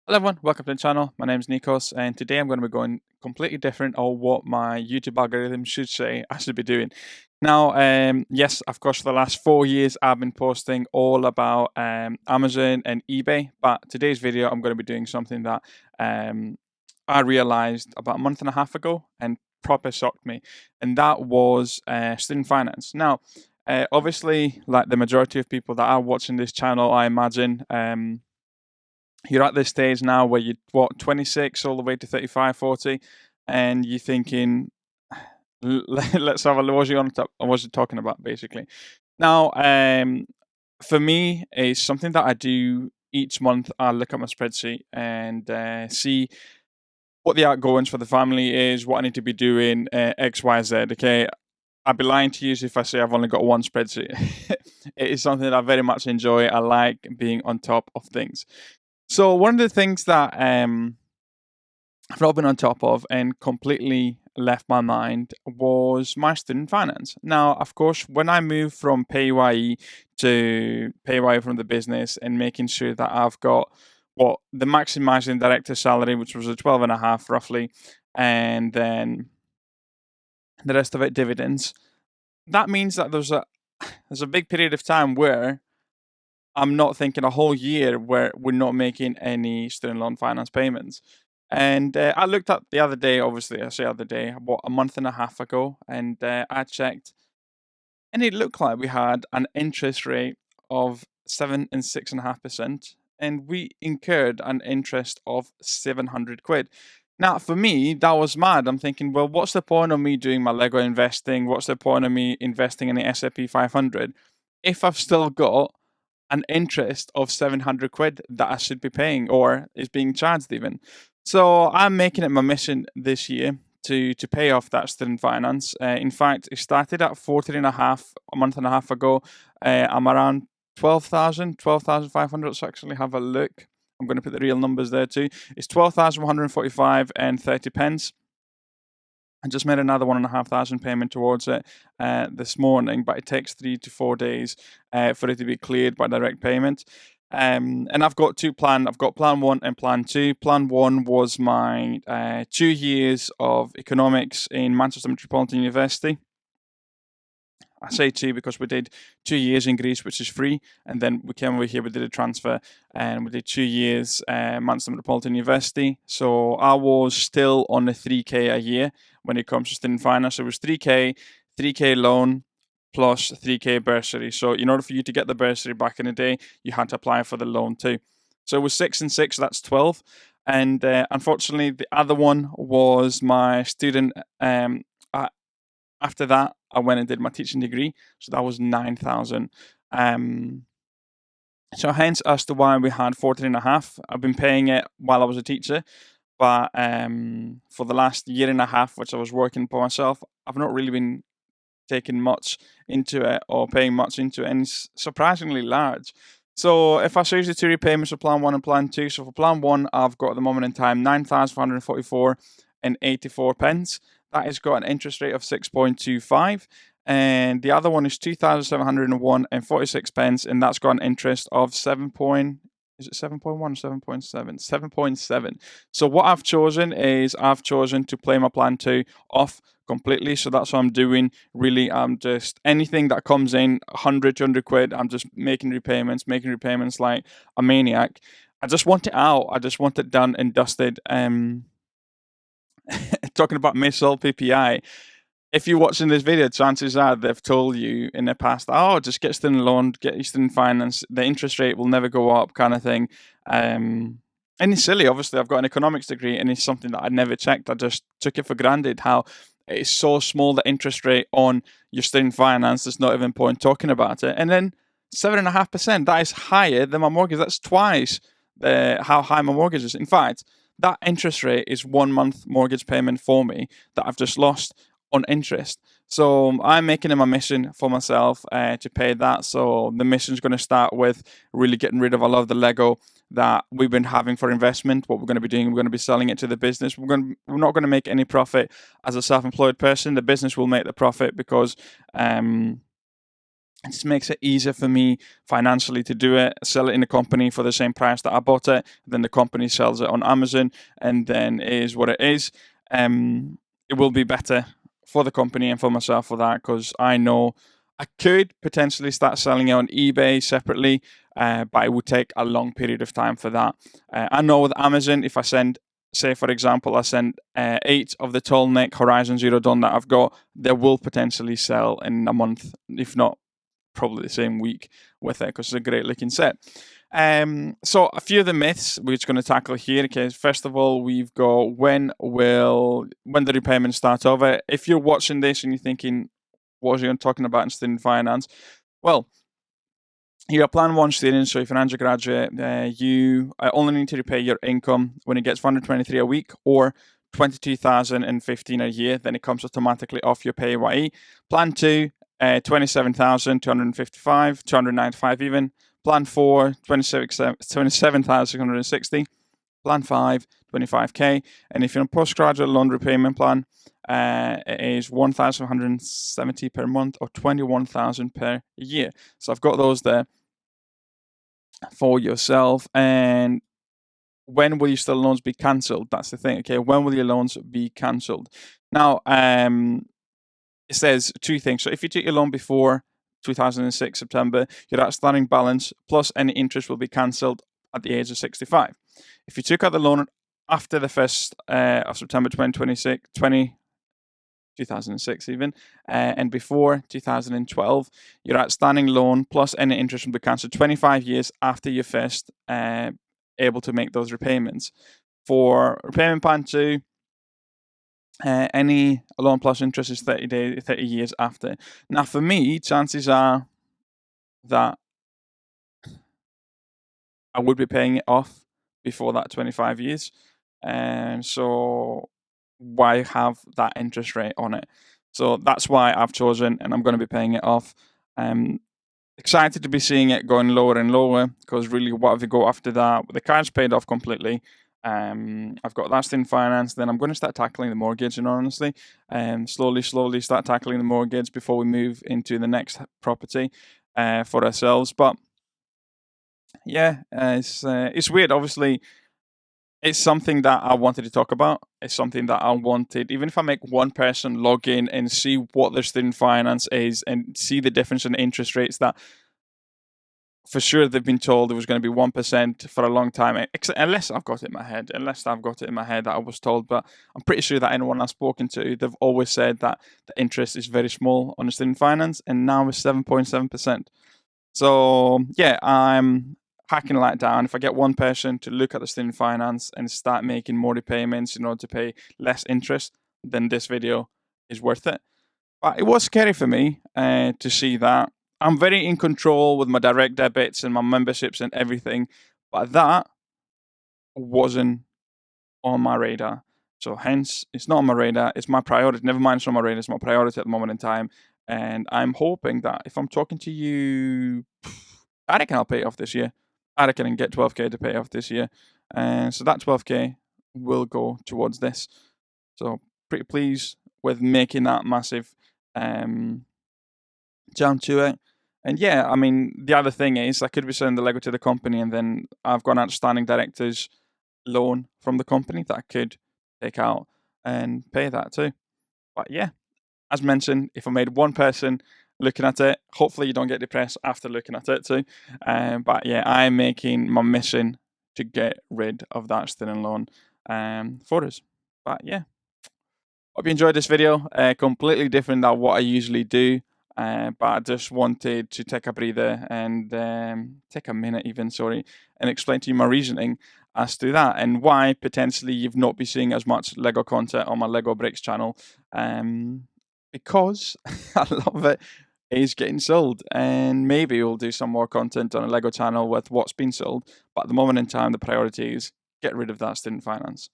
Hello everyone, welcome to the channel. My name is Nikos and today I'm going to be going completely different on what my YouTube algorithm should say I should be doing. Now, yes, of course, for the last 4 years I've been posting all about Amazon and eBay, but today's video I'm going to be doing something that I realized about a month and a half ago and proper shocked me, and that was student finance. Now, obviously, like the majority of people that are watching this channel, I imagine, you're at this stage now where you're 26 all the way to 35, 40, and you're thinking, let's have a look. What was you on top? What was you talking about, basically? Now, for me, it's something that I do each month. I look at my spreadsheet and see what the outgoings for the family is, what I need to be doing, X, Y, Z. Okay, I'd be lying to you if I say I've only got one spreadsheet. It is something that I very much enjoy. I like being on top of things. So one of the things that I've not been on top of and completely left my mind was my student finance. Now, of course, when I moved from PAYE to PAYE from the business and making sure that I've got what the maximizing director salary, which was a 12 and a half roughly, and then the rest of it dividends, that means that there's a big period of time where I'm not thinking a whole year where we're not making any student loan finance payments. And I looked up the other day, obviously, I say other day, about a month and a half ago, and I checked, and it looked like we had an interest rate of 7 and 6.5%, and we incurred an interest of 700 quid. Now, for me, that was mad. I'm thinking, well, what's the point of me doing my Lego investing? What's the point of me investing in the S&P 500 if I've still got an interest of 700 quid that I should be paying or is being charged even? So I'm making it my mission this year to pay off that student finance. In fact, it started at 14 and a half a month and a half ago. I'm around 12,500. Let's actually have a look. I'm going to put the real numbers there too. It's 12,145 and 30 pence. I just made another 1,500 payment towards it this morning, but it takes 3 to 4 days for it to be cleared by direct payment. And I've got two plans. I've got plan one and plan two. Plan one was my 2 years of economics in Manchester Metropolitan University. I say two because we did 2 years in Greece, which is free, and then we came over here, we did a transfer, and we did 2 years Manchester Metropolitan University. So I was still on the 3K a year when it comes to student finance. It was 3K, 3K loan, plus 3K bursary. So in order for you to get the bursary back in the day, you had to apply for the loan too. So it was 6 and 6, that's 12. And unfortunately, the other one was my student. After that, I went and did my teaching degree. So that was 9,000. So hence as to why we had 14 and a half. I've been paying it while I was a teacher. But for the last year and a half, which I was working for myself, I've not really been taking much into it or paying much into it, and it's surprisingly large. So if I show you the two repayments for plan one and plan two, so for plan one, I've got at the moment in time 9,444 and 84 pence. That has got an interest rate of 6.25. And the other one is 2,701 and 46 pence, and that's got an interest of 7. Is it 7.1 or 7.7? 7.7. So what I've chosen is I've chosen to play my plan two off completely. So that's what I'm doing. Really, I'm just anything that comes in 100, 200 quid, I'm just making repayments like a maniac. I just want it out. I just want it done and dusted. Talking about missold PPI, if you're watching this video, chances are they've told you in the past, oh, just get student loan, get your student finance, the interest rate will never go up, kind of thing. And it's silly, obviously. I've got an economics degree, and it's something that I never checked. I just took it for granted how it's so small, the interest rate on your student finance. There's not even point talking about it. And then 7.5%, that is higher than my mortgage. That's twice how high my mortgage is. In fact, that interest rate is 1 month mortgage payment for me that I've just lost on interest. So I'm making it my mission for myself to pay that. So the mission is going to start with really getting rid of a lot of the Lego that we've been having for investment. What we're going to be doing, we're going to be selling it to the business. We're not going to make any profit as a self-employed person. The business will make the profit because It just makes it easier for me financially to do it, sell it in the company for the same price that I bought it. Then the company sells it on Amazon, and then it is what it is. It will be better for the company and for myself for that, because I know I could potentially start selling it on eBay separately, but it would take a long period of time for that. I know with Amazon, if I send, say for example, I send 8 of the tall neck Horizon Zero Dawn that I've got, they will potentially sell in a month, if not probably the same week with it, because it's a great looking set. So a few of the myths we're just going to tackle here. Okay, first of all, we've got when the repayments start over. If you're watching this and you're thinking, what was you talking about in student finance? Well, you're a Plan 1 student, so if you're an undergraduate, you only need to repay your income when it gets 123 a week or 22,015 a year. Then it comes automatically off your PAYE. Plan 2, 27,255, 295 even. Plan 4, 27,660. Plan 5, 25k. And if you're on a postgraduate loan repayment plan, it is 1,170 per month or 21,000 per year. So I've got those there for yourself. And when will your student loans be cancelled? That's the thing. Okay, when will your loans be cancelled? Now, it says 2 things. So if you took your loan before 2006 September, your outstanding balance plus any interest will be cancelled at the age of 65. If you took out the loan after the 1st of September 2006 even, and before 2012, your outstanding loan plus any interest will be cancelled 25 years after you're first able to make those repayments. For repayment plan 2, any loan plus interest is 30 years after. Now, for me, chances are that I would be paying it off before that 25 years. And so why have that interest rate on it? So that's why I've chosen, and I'm going to be paying it off. Excited to be seeing it going lower and lower, because really, what have we got after that? The car's paid off completely. I've got that in finance. Then I'm going to start tackling the mortgage, and honestly, slowly start tackling the mortgage before we move into the next property for ourselves. But yeah, it's weird. Obviously, it's something that I wanted to talk about. It's something that I wanted, even if I make one person log in and see what their student finance is and see the difference in interest rates, that for sure they've been told it was going to be 1% for a long time, unless I've got it in my head. That I was told, but I'm pretty sure that anyone I've spoken to, they've always said that the interest is very small on the student finance, and now it's 7.7%. So yeah, I'm hacking that down. If I get one person to look at the student finance and start making more repayments in order to pay less interest, then this video is worth it. But it was scary for me to see that. I'm very in control with my direct debits and my memberships and everything, but that wasn't on my radar. So hence, it's not on my radar. It's my priority. Never mind, it's on my radar. It's my priority at the moment in time. And I'm hoping that if I'm talking to you, I reckon I'll pay it off this year. I reckon I can get 12k to pay off this year. And so that 12k will go towards this. So pretty pleased with making that massive jump to it. And yeah, I mean, the other thing is I could be selling the Lego to the company, and then I've got an outstanding director's loan from the company that I could take out and pay that too. But yeah, as mentioned, if I made one person looking at it, hopefully you don't get depressed after looking at it too. But yeah, I'm making my mission to get rid of that student loan for us. But yeah, hope you enjoyed this video. Completely different than what I usually do. But I just wanted to take a breather and take a minute even, and explain to you my reasoning as to that and why potentially you've not been seeing as much Lego content on my Lego Bricks channel. Because a lot of it is getting sold, and maybe we'll do some more content on a Lego channel with what's been sold. But at the moment in time, the priority is get rid of that student finance.